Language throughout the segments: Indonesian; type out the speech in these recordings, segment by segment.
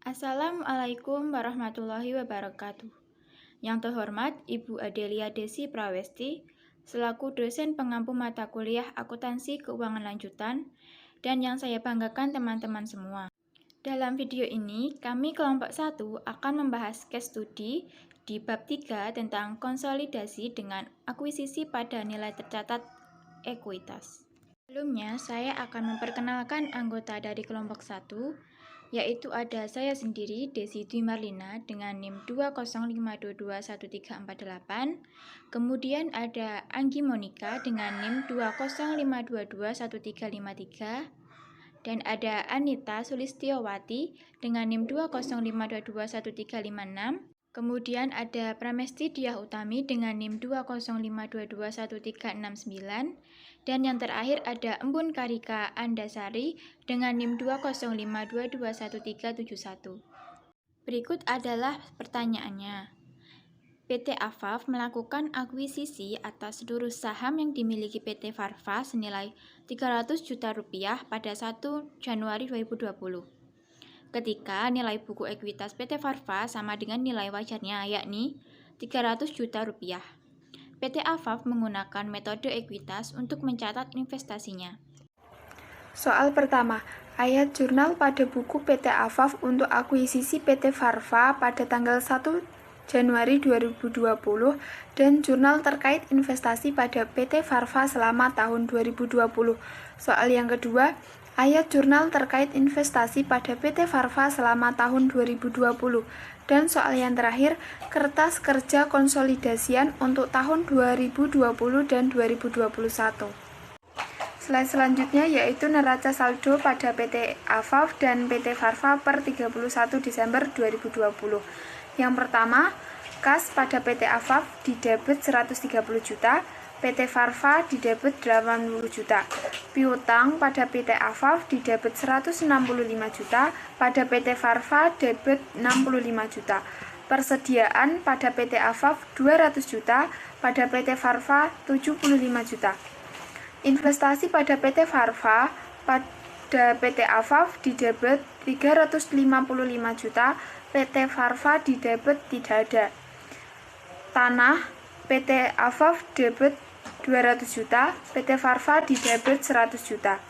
Assalamualaikum warahmatullahi wabarakatuh. Yang terhormat Ibu Adelia Desi Prawesti, selaku dosen pengampu mata kuliah akuntansi keuangan lanjutan, dan yang saya banggakan teman-teman semua. Dalam video ini, kami kelompok 1 akan membahas case study di bab 3 tentang konsolidasi dengan akuisisi pada nilai tercatat ekuitas. Sebelumnya, saya akan memperkenalkan anggota dari kelompok 1, yaitu ada saya sendiri, Desi Dwi Marlina, dengan NIM 205221348. Kemudian ada Anggi Monika dengan NIM 205221353. Dan ada Anita Sulistiowati dengan NIM 205221356. Kemudian ada Pramesti Diah Utami dengan NIM 205221369. Dan yang terakhir ada Embun Karika Andasari dengan NIM 205221371. Berikut adalah pertanyaannya. PT Afaf melakukan akuisisi atas seluruh saham yang dimiliki PT Farfa senilai Rp300 juta pada 1 Januari 2020. Ketika nilai buku ekuitas PT Farfa sama dengan nilai wajarnya, yakni Rp300 juta. PT Afaf menggunakan metode ekuitas untuk mencatat investasinya. Soal pertama, ayat jurnal pada buku PT Afaf untuk akuisisi PT Farfa pada tanggal 1 Januari 2020 dan jurnal terkait investasi pada PT Farfa selama tahun 2020. Soal yang kedua, ayat jurnal terkait investasi pada PT Farfa selama tahun 2020. Dan soal yang terakhir, kertas kerja konsolidasian untuk tahun 2020 dan 2021. Slide selanjutnya yaitu neraca saldo pada PT Afaf dan PT Farfa per 31 Desember 2020. Yang pertama, kas pada PT Afaf didebit 130 juta, PT Farfa didebit 80 juta. Piutang pada PT Afaf didebit 165 juta, pada PT Farfa debit 65 juta. Persediaan pada PT Afaf 200 juta, pada PT Farfa 75 juta. Investasi pada PT Farfa pada PT Afaf didebit 355 juta, PT Farfa didebit tidak ada. Tanah PT Afaf debit 200 juta, PT Farfa didebit 100 juta.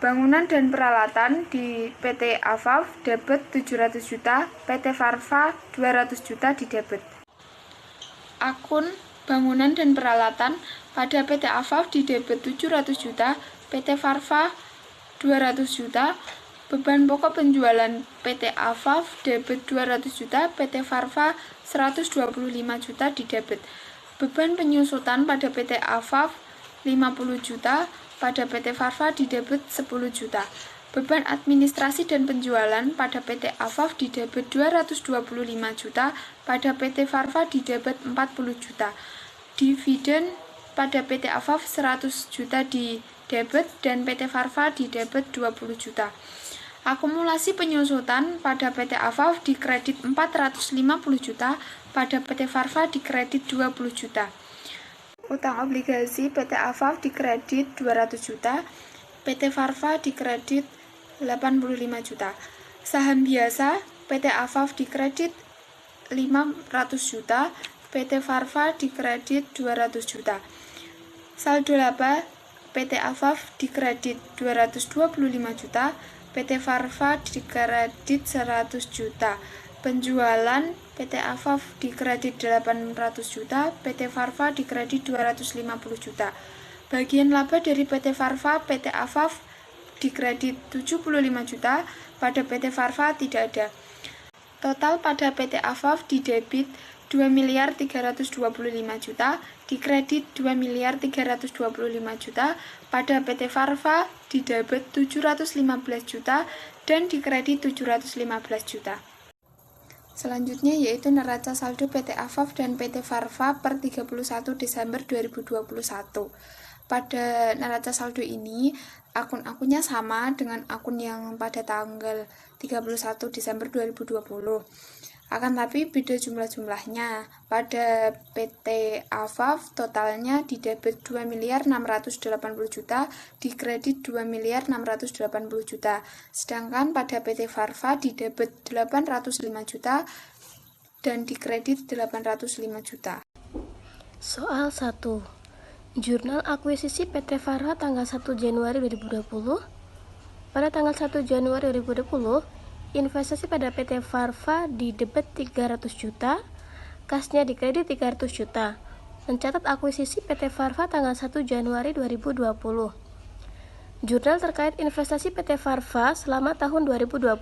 Bangunan dan peralatan di PT Afaf debit 700 juta, PT Farfa 200 juta didebit. Akun bangunan dan peralatan pada PT Afaf didebit 700 juta, PT Farfa 200 juta. Beban pokok penjualan PT Afaf debit 200 juta, PT Farfa 125 juta didebit. Beban penyusutan pada PT Afaf 50 juta, pada PT Farfa didebit 10 juta. Beban administrasi dan penjualan pada PT Afaf didebit 225 juta, pada PT Farfa didebit 40 juta. Dividen pada PT Afaf 100 juta didebit dan PT Farfa didebit 20 juta. Akumulasi penyusutan pada PT Afaf dikredit 450 juta, pada PT Farfa dikredit 20 juta. Utang obligasi PT Afaf dikredit 200 juta, PT Farfa dikredit 85 juta. Saham biasa PT Afaf dikredit 500 juta, PT Farfa dikredit 200 juta. Saldo laba PT Afaf dikredit 225 juta, PT Farfa dikredit 100 juta. Penjualan PT Afaf dikredit 800 juta, PT Farfa dikredit 250 juta. Bagian laba dari PT Farfa, PT Afaf dikredit 75 juta, pada PT Farfa tidak ada. Total pada PT Afaf didebit 2.325 juta, dikredit 2.325 juta, pada PT Farfa didebit 715 juta dan dikredit 715 juta. Selanjutnya yaitu neraca saldo PT Afaf dan PT Farfa per 31 Desember 2021. Pada neraca saldo ini, akun-akunnya sama dengan akun yang pada tanggal 31 Desember 2020. Akan tapi beda jumlah-jumlahnya. Pada PT AFAF totalnya di debit 2.680.000.000, di kredit 2.680.000.000. Sedangkan pada PT Farfa di debit 805 juta dan di kredit 805 juta. Soal 1. Jurnal akuisisi PT Farfa tanggal 1 Januari 2020. Pada tanggal 1 Januari 2020, investasi pada PT Farfa di debit 300 juta, kasnya di kredit 300 juta. Mencatat akuisisi PT Farfa tanggal 1 Januari 2020. Jurnal terkait investasi PT Farfa selama tahun 2020.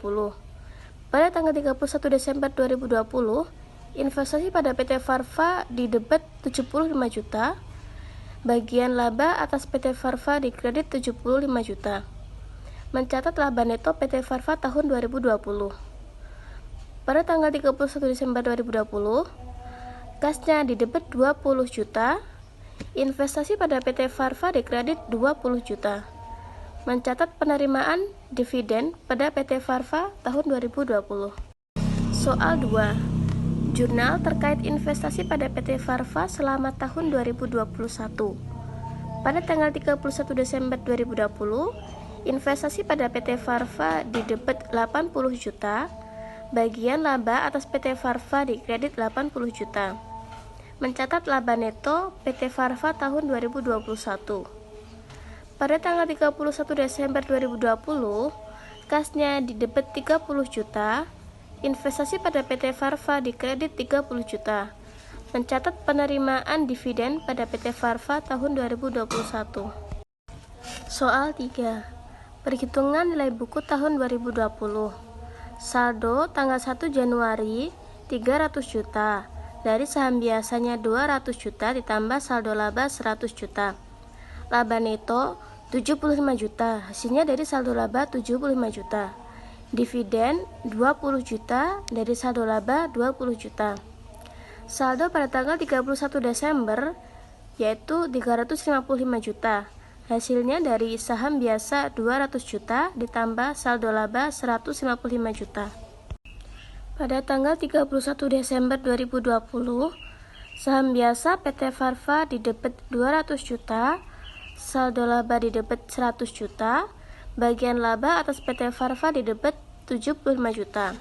Pada tanggal 31 Desember 2020, investasi pada PT Farfa di debit 75 juta, bagian laba atas PT Farfa di kredit 75 juta. Mencatat laba neto PT Farfa tahun 2020. Pada tanggal 31 Desember 2020, kasnya di debit 20 juta, investasi pada PT Farfa di kredit 20 juta. Mencatat penerimaan dividen pada PT Farfa tahun 2020. Soal 2. Jurnal terkait investasi pada PT Farfa selama tahun 2021. Pada tanggal 31 Desember 2020, investasi pada PT Farfa di debit 80 juta, bagian laba atas PT Farfa di kredit 80 juta. Mencatat laba neto PT Farfa tahun 2021. Pada tanggal 31 Desember 2020, kasnya di debit 30 juta, investasi pada PT Farfa di kredit 30 juta. Mencatat penerimaan dividen pada PT Farfa tahun 2021. Soal 3. Perhitungan nilai buku tahun 2020. Saldo tanggal 1 Januari 300 juta. Dari saham biasanya 200 juta ditambah saldo laba 100 juta. Laba neto 75 juta. Hasilnya dari saldo laba 75 juta. Dividen 20 juta dari saldo laba 20 juta. Saldo pada tanggal 31 Desember yaitu 355 juta. Hasilnya dari saham biasa 200 juta ditambah saldo laba 155 juta. Pada tanggal 31 Desember 2020, saham biasa PT Farfa di debit 200 juta, saldo laba di debit 100 juta, bagian laba atas PT Farfa di debit 75 juta.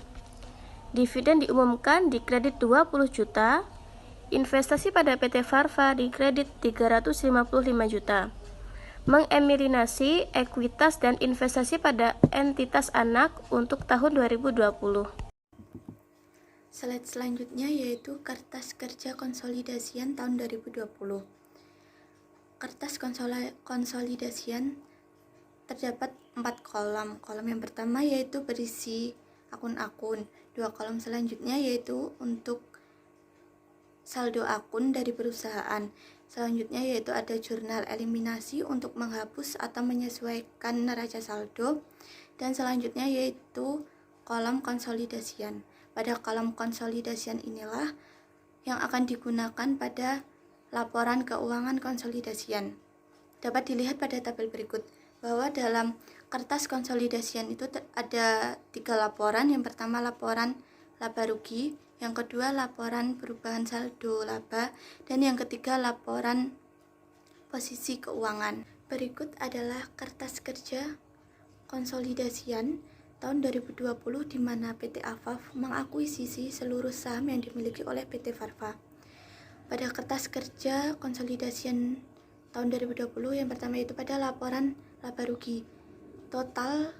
Dividen diumumkan di kredit 20 juta, investasi pada PT Farfa di kredit 355 juta. Mengeliminasi ekuitas dan investasi pada entitas anak untuk tahun 2020. Slide selanjutnya yaitu kertas kerja konsolidasian tahun 2020. Kertas konsolidasian terdapat 4 kolom. Kolom yang pertama yaitu berisi akun-akun. 2 kolom selanjutnya yaitu untuk saldo akun dari perusahaan. Selanjutnya yaitu ada jurnal eliminasi untuk menghapus atau menyesuaikan neraca saldo. Dan selanjutnya yaitu kolom konsolidasian. Pada kolom konsolidasian inilah yang akan digunakan pada laporan keuangan konsolidasian. Dapat dilihat pada tabel berikut bahwa dalam kertas konsolidasian itu ada 3 laporan. Yang pertama laporan laba rugi, yang kedua laporan perubahan saldo laba, dan yang ketiga laporan posisi keuangan. Berikut adalah kertas kerja konsolidasian tahun 2020 di mana PT AFAF mengakuisisi seluruh saham yang dimiliki oleh PT Farfa. Pada kertas kerja konsolidasian tahun 2020 yang pertama itu pada laporan laba rugi. Total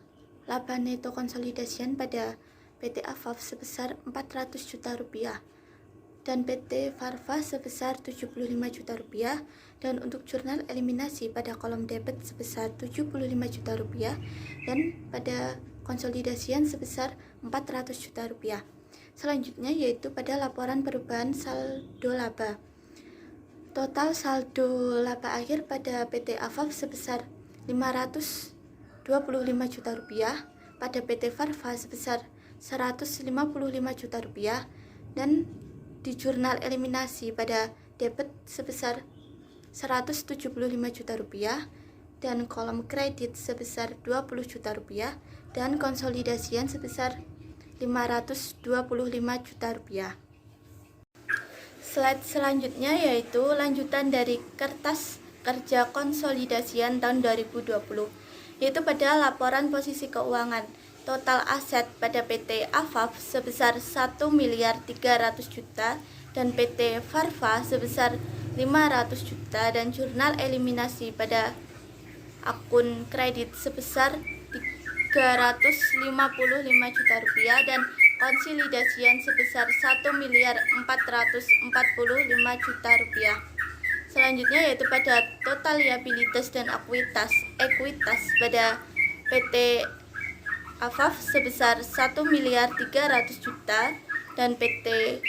laba neto konsolidasian pada PT AFAF sebesar 400 juta rupiah dan PT Farfa sebesar 75 juta rupiah, dan untuk jurnal eliminasi pada kolom debit sebesar 75 juta rupiah dan pada konsolidasian sebesar 400 juta rupiah. Selanjutnya yaitu pada laporan perubahan saldo laba. Total saldo laba akhir pada PT AFAF sebesar 525 juta rupiah, pada PT Farfa sebesar 155 juta rupiah, dan di jurnal eliminasi pada debit sebesar 175 juta rupiah, dan kolom kredit sebesar 20 juta rupiah, dan konsolidasian sebesar 525 juta rupiah. Slide selanjutnya yaitu lanjutan dari kertas kerja konsolidasian tahun 2020, yaitu pada laporan posisi keuangan. Total aset pada PT AFAF sebesar 1 miliar 300 juta dan PT Farva sebesar 500 juta, dan jurnal eliminasi pada akun kredit sebesar 355 juta rupiah dan konsolidasian sebesar 1 miliar 445 juta rupiah. Selanjutnya yaitu pada total liabilitas dan ekuitas pada PT AFAF sebesar 1 miliar 300 juta dan PT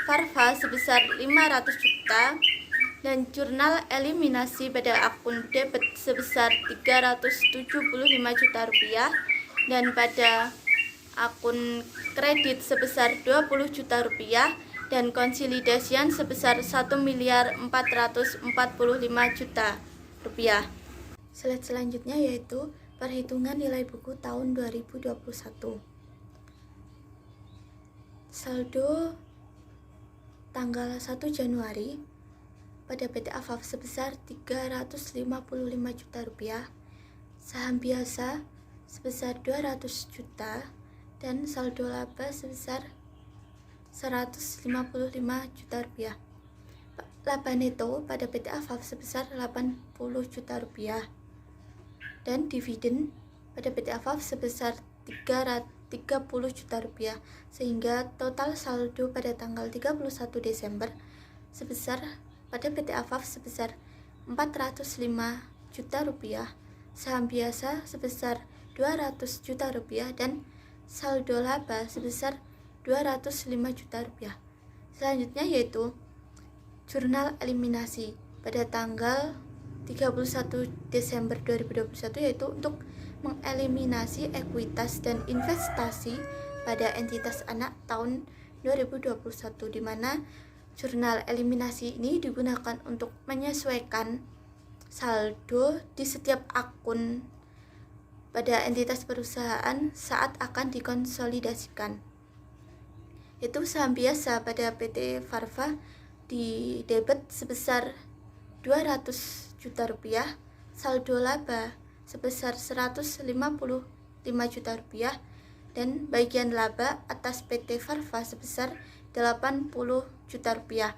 Farva sebesar 500 juta, dan jurnal eliminasi pada akun debit sebesar 375 juta rupiah, dan pada akun kredit sebesar 20 juta rupiah, dan konsolidasian sebesar 1 miliar 445 juta rupiah. Slide selanjutnya yaitu perhitungan nilai buku tahun 2021. Saldo tanggal 1 Januari pada PT AFAF sebesar 355 juta rupiah, saham biasa sebesar 200 juta, dan saldo laba sebesar 155 juta rupiah. Laba neto pada PT AFAF sebesar 80 juta rupiah, dan dividen pada PT AFAF sebesar 30 juta rupiah, sehingga total saldo pada tanggal 31 Desember sebesar pada PT AFAF sebesar 405 juta rupiah, saham biasa sebesar 200 juta rupiah, dan saldo laba sebesar 205 juta rupiah. Selanjutnya yaitu jurnal eliminasi pada tanggal 31 Desember 2021, yaitu untuk mengeliminasi ekuitas dan investasi pada entitas anak tahun 2021, di mana jurnal eliminasi ini digunakan untuk menyesuaikan saldo di setiap akun pada entitas perusahaan saat akan dikonsolidasikan. Itu saham biasa pada PT Farva di debit sebesar 200 juta rupiah, saldo laba sebesar 155 juta rupiah, dan bagian laba atas PT Farva sebesar 80 juta rupiah,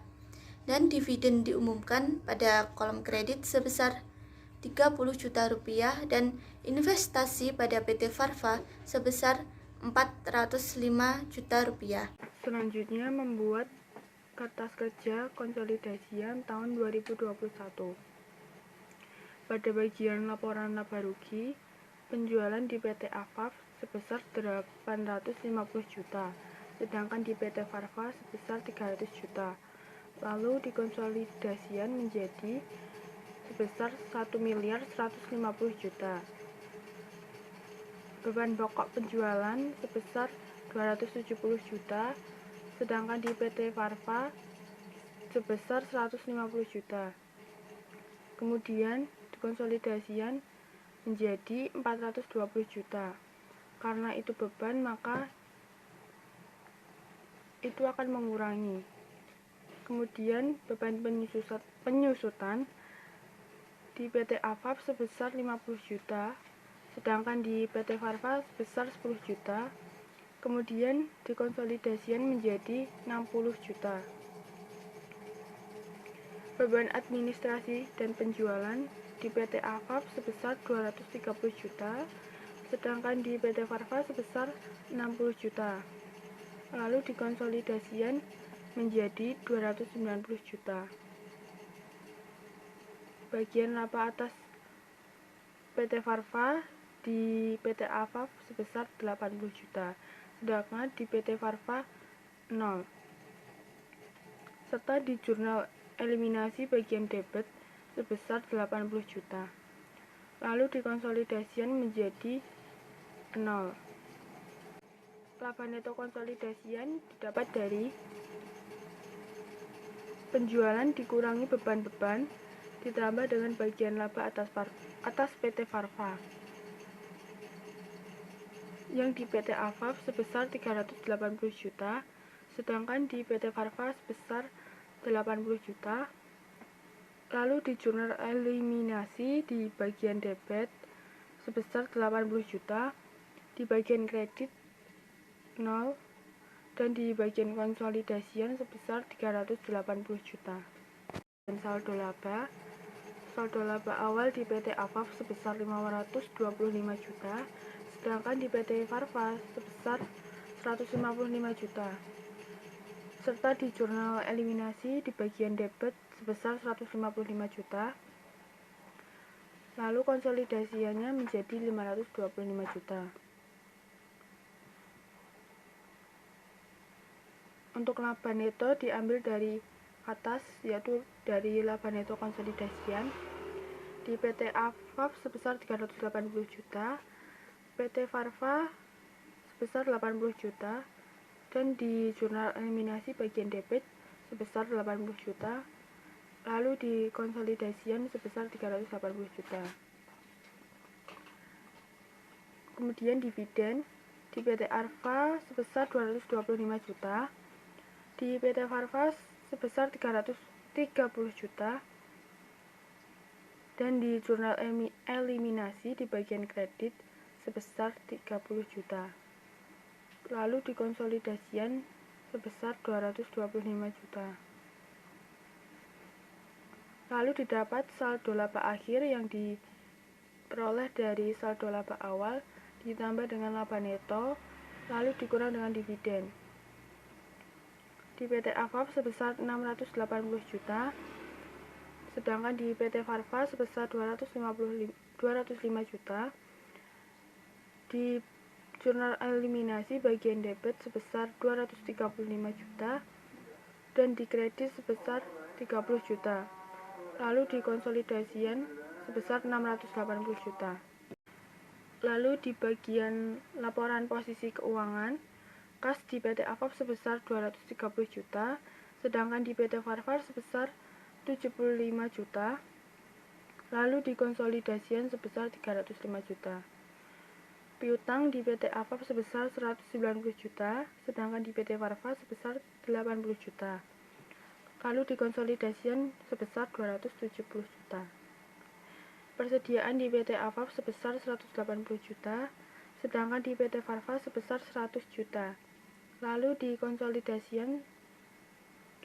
dan dividen diumumkan pada kolom kredit sebesar 30 juta rupiah, dan investasi pada PT Farva sebesar 405 juta rupiah. Selanjutnya membuat kertas kerja konsolidasian tahun 2021. Pada bagian laporan laba rugi, penjualan di PT AFAF sebesar 850 juta, sedangkan di PT Farva sebesar 300 juta. Lalu dikonsolidasian menjadi sebesar 1 miliar 150 juta. Beban pokok penjualan sebesar 270 juta, sedangkan di PT Farva sebesar 150 juta. Kemudian dikonsolidasian menjadi 420 juta. Karena itu beban, maka itu akan mengurangi. Kemudian beban penyusutan di PT AFAF sebesar 50 juta, sedangkan di PT Farva sebesar 10 juta. Kemudian dikonsolidasian menjadi 60 juta. Beban administrasi dan penjualan di PT AFAF sebesar 230 juta, sedangkan di PT Farva sebesar 60 juta. Lalu dikonsolidasian menjadi 290 juta. Bagian laba atas PT Farva di PT AFAF sebesar 80 juta, sedangkan di PT Farva 0. Serta di jurnal eliminasi bagian debit sebesar 80 juta. Lalu dikonsolidasian menjadi 0. Laba neto konsolidasian didapat dari penjualan dikurangi beban-beban, ditambah dengan bagian laba atas PT Farva yang di PT Afaf sebesar 380 juta, sedangkan di PT Farva sebesar 80 juta. Lalu di jurnal eliminasi di bagian debit sebesar 80 juta, di bagian kredit 0, dan di bagian konsolidasian sebesar 380 juta. Dan saldo laba awal di PT Afaf sebesar 525 juta, sedangkan di PT Farva sebesar 155 juta. Serta di jurnal eliminasi di bagian debit sebesar 155 juta. Lalu konsolidasiannya menjadi 525 juta. Untuk laba neto diambil dari atas, yaitu dari laba neto konsolidasian. Di PT Afaf sebesar 380 juta, PT Farva sebesar 80 juta, dan di jurnal eliminasi bagian debit sebesar 80 juta, lalu di konsolidasian sebesar 380 juta. Kemudian dividen di PT Arfa sebesar 225 juta, di PT Farva sebesar 330 juta, dan di jurnal eliminasi di bagian kredit sebesar 30 juta. Lalu di konsolidasian sebesar 225 juta. Lalu didapat saldo laba akhir yang diperoleh dari saldo laba awal ditambah dengan laba neto, lalu dikurang dengan dividen. Di PT Afaf sebesar 680 juta, sedangkan di PT Farva sebesar 205 juta. Di jurnal eliminasi bagian debit sebesar 235 juta, dan di kredit sebesar 30 juta. Lalu di konsolidasian sebesar 680 juta. Lalu di bagian laporan posisi keuangan, kas di PT Afaf sebesar 230 juta, sedangkan di PT Farva sebesar 75 juta. Lalu di konsolidasian sebesar 305 juta. Piutang di PT Afaf sebesar 190 juta, sedangkan di PT Farva sebesar 80 juta. Lalu di konsolidasian sebesar 270 juta. Persediaan di PT Afaf sebesar 180 juta, sedangkan di PT Farva sebesar 100 juta. Lalu di konsolidasian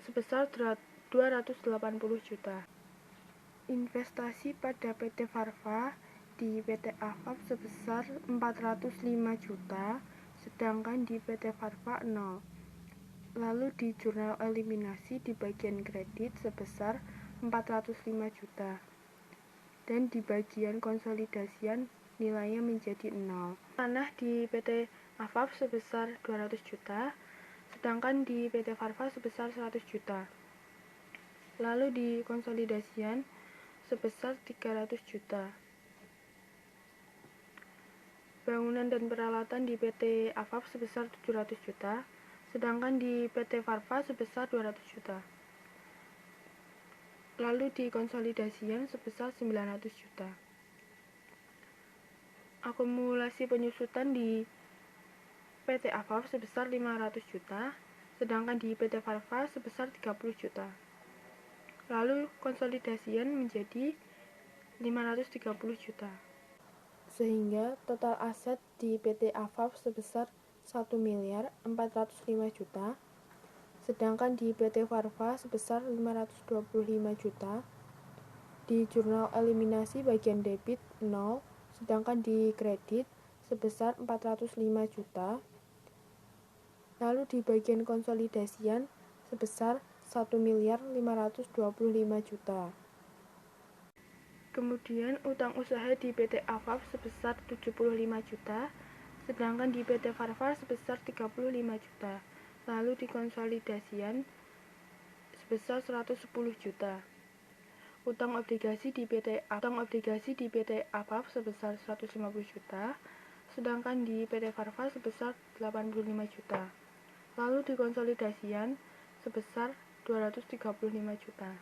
sebesar 280 juta. Investasi pada PT Farva di PT Afaf sebesar 405 juta, sedangkan di PT Farva 0. Lalu di jurnal eliminasi di bagian kredit sebesar 405 juta. Dan di bagian konsolidasian nilainya menjadi 0. Tanah di PT Afaf sebesar 200 juta, sedangkan di PT Farva sebesar 100 juta. Lalu di konsolidasian sebesar 300 juta. Bangunan dan peralatan di PT Afaf sebesar 700 juta, sedangkan di PT Farva sebesar 200 juta. Lalu di konsolidasian sebesar 900 juta. Akumulasi penyusutan di PT Afaf sebesar 500 juta, sedangkan di PT Farva sebesar 30 juta. Lalu konsolidasian menjadi 530 juta. Sehingga total aset di PT Afaf sebesar 1.405 juta, sedangkan di PT Farva sebesar 525 juta. Di jurnal eliminasi bagian debit 0, sedangkan di kredit sebesar 405 juta. Lalu di bagian konsolidasian sebesar 1.525 juta. Kemudian utang usaha di PT Afaf sebesar 75 juta, sedangkan di PT Farva sebesar 35 juta. Lalu di konsolidasian sebesar 110 juta. Utang obligasi di PT Afaf sebesar 150 juta, sedangkan di PT Farva sebesar 85 juta. Lalu di konsolidasian sebesar 235 juta.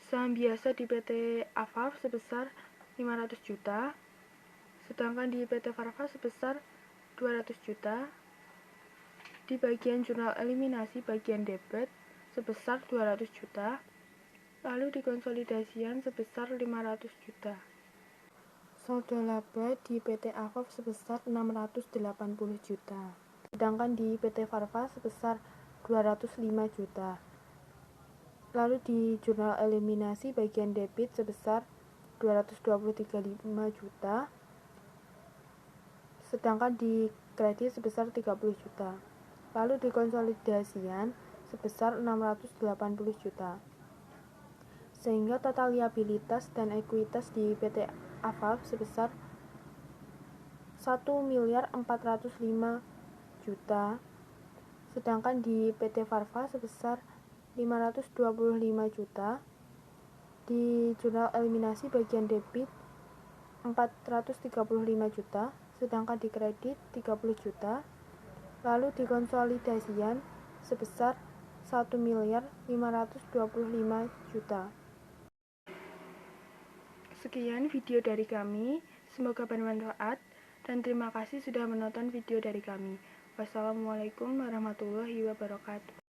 Saham biasa di PT AFAF sebesar 500 juta, sedangkan di PT Farva sebesar 200 juta. Di bagian jurnal eliminasi bagian debit sebesar 200 juta, lalu di konsolidasian sebesar 500 juta. Saldo laba di PT AFAF sebesar 680 juta, sedangkan di PT Farva sebesar 205 juta. Lalu di jurnal eliminasi bagian debit sebesar 223,5 juta, sedangkan di kredit sebesar 30 juta. Lalu di konsolidasian sebesar 680 juta. Sehingga total liabilitas dan ekuitas di PT AFAF sebesar 1.405 juta, sedangkan di PT Farva sebesar 525 juta. Di jurnal eliminasi bagian debit 435 juta, sedangkan di kredit 30 juta. Lalu di konsolidasian sebesar 1.525 juta. Sekian video dari kami, semoga bermanfaat dan terima kasih sudah menonton video dari kami. Wassalamualaikum warahmatullahi wabarakatuh.